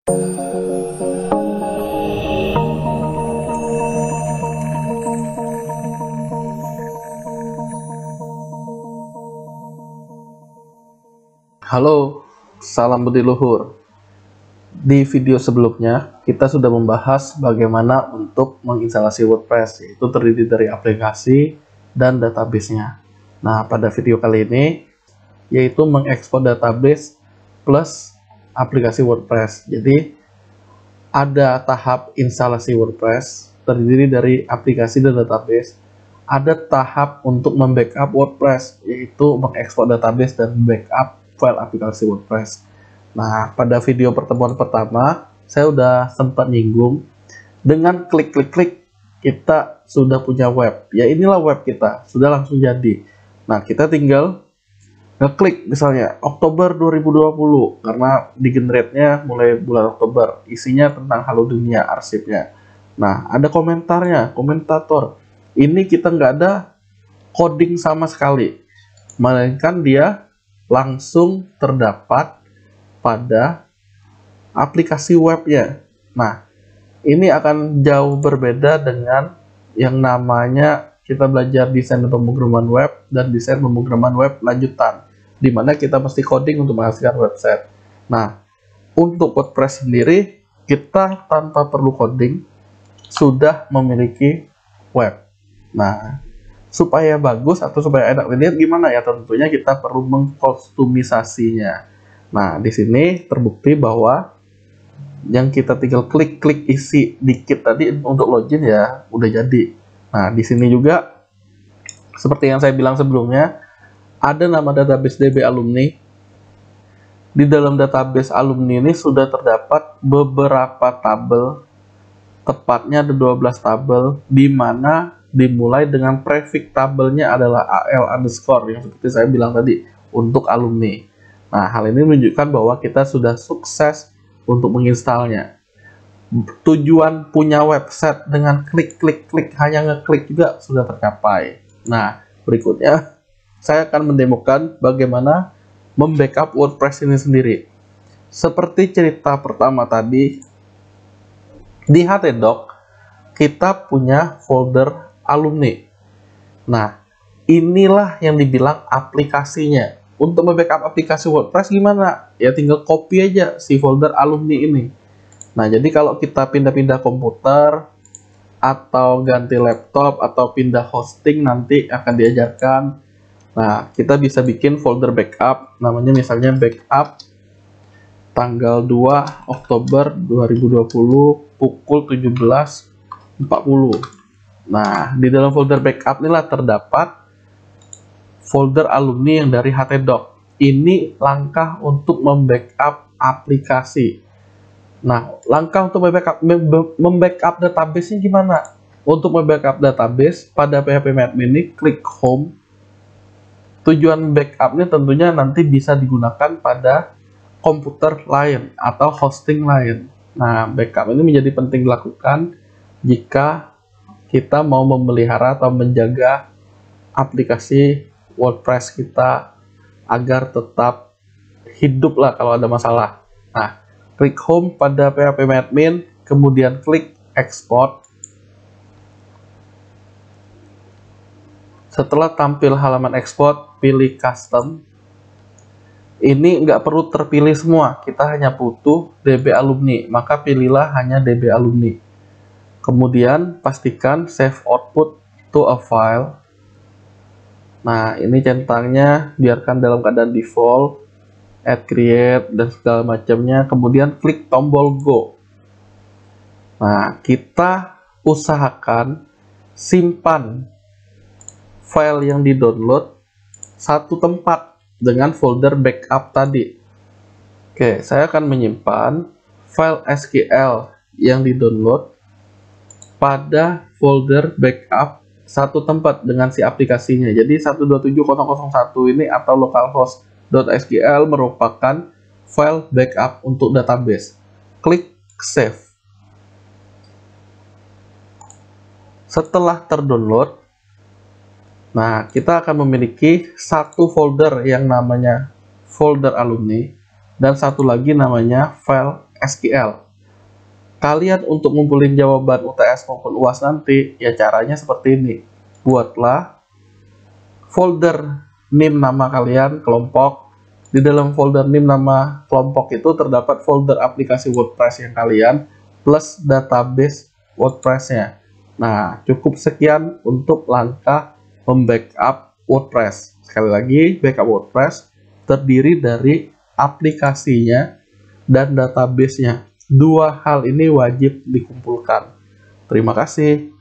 Halo, salam budi luhur. Di video sebelumnya, kita sudah membahas bagaimana untuk menginstalasi WordPress, yaitu terdiri dari aplikasi dan database-nya. Nah, pada video kali ini, yaitu mengekspor database plus aplikasi WordPress. Jadi, ada tahap instalasi WordPress, terdiri dari aplikasi dan database. Ada tahap untuk membackup WordPress, yaitu mengekspor database dan backup file aplikasi WordPress. Nah, pada video pertemuan pertama, saya udah sempat nyinggung, dengan klik-klik-klik, kita sudah punya web. Ya, inilah web kita, sudah langsung jadi. Nah, kita tinggal ngeklik misalnya Oktober 2020, karena di generate-nya mulai bulan Oktober. Isinya tentang Halo Dunia, arsipnya. Nah, ada komentarnya, komentator. Ini kita nggak ada coding sama sekali, melainkan dia langsung terdapat pada aplikasi webnya. Nah, ini akan jauh berbeda dengan yang namanya kita belajar desain pemrograman web dan desain pemrograman web lanjutan, di mana kita mesti coding untuk menghasilkan website. Nah, untuk WordPress sendiri, kita tanpa perlu coding sudah memiliki web. Nah, supaya bagus atau supaya enak dilihat gimana ya? Tentunya kita perlu mengkustomisasinya. Nah, di sini terbukti bahwa yang kita tinggal klik-klik isi dikit tadi untuk login ya udah jadi. Nah, di sini juga seperti yang saya bilang sebelumnya, ada nama database DB alumni. Di dalam database alumni ini sudah terdapat beberapa tabel, tepatnya ada 12 tabel, di mana dimulai dengan prefix tabelnya adalah AL underscore, yang seperti saya bilang tadi, untuk alumni. Nah, hal ini menunjukkan bahwa kita sudah sukses untuk menginstalnya. Tujuan punya website dengan klik-klik-klik, hanya ngeklik juga sudah tercapai. Nah, berikutnya saya akan mendemokan bagaimana membackup WordPress ini sendiri. Seperti cerita pertama tadi, di htdoc kita punya folder alumni. Nah, inilah yang dibilang aplikasinya. Untuk membackup aplikasi WordPress gimana? Ya tinggal copy aja si folder alumni ini. Nah, jadi kalau kita pindah-pindah komputer atau ganti laptop atau pindah hosting, nanti akan diajarkan. Nah, kita bisa bikin folder backup, namanya misalnya backup tanggal 2 Oktober 2020 pukul 17.40. Nah, di dalam folder backup inilah terdapat folder alumni yang dari htdoc. Ini langkah untuk membackup aplikasi. Nah, langkah untuk membackup database-nya gimana? Untuk membackup database, pada PHP-admin ini klik home. Tujuan backup-nya tentunya nanti bisa digunakan pada komputer lain atau hosting lain. Nah, backup ini menjadi penting dilakukan jika kita mau memelihara atau menjaga aplikasi WordPress kita agar tetap hidup lah kalau ada masalah. Nah, klik home pada PHP-admin, kemudian klik export. Setelah tampil halaman export, pilih custom. Ini nggak perlu terpilih semua, kita hanya butuh DB alumni, maka pilihlah hanya DB alumni. Kemudian pastikan save output to a file. Nah, ini centangnya biarkan dalam keadaan default, add create dan segala macamnya, kemudian klik tombol go. Nah, kita usahakan simpan file yang di-download satu tempat dengan folder backup tadi. Oke, saya akan menyimpan file SQL yang di-download pada folder backup satu tempat dengan si aplikasinya. Jadi 127.0.1 ini atau localhost.sql merupakan file backup untuk database. Klik save. Setelah terdownload, nah kita akan memiliki satu folder yang namanya folder alumni dan satu lagi namanya file SQL. Kalian untuk ngumpulin jawaban UTS maupun UAS nanti, ya caranya seperti ini. Buatlah folder NIM nama kalian, kelompok. Di dalam folder NIM nama kelompok itu terdapat folder aplikasi WordPress yang kalian, plus database WordPress-nya. Nah, cukup sekian untuk langkah membackup WordPress. Sekali lagi, backup WordPress terdiri dari aplikasinya dan database-nya. Dua hal ini wajib dikumpulkan. Terima kasih.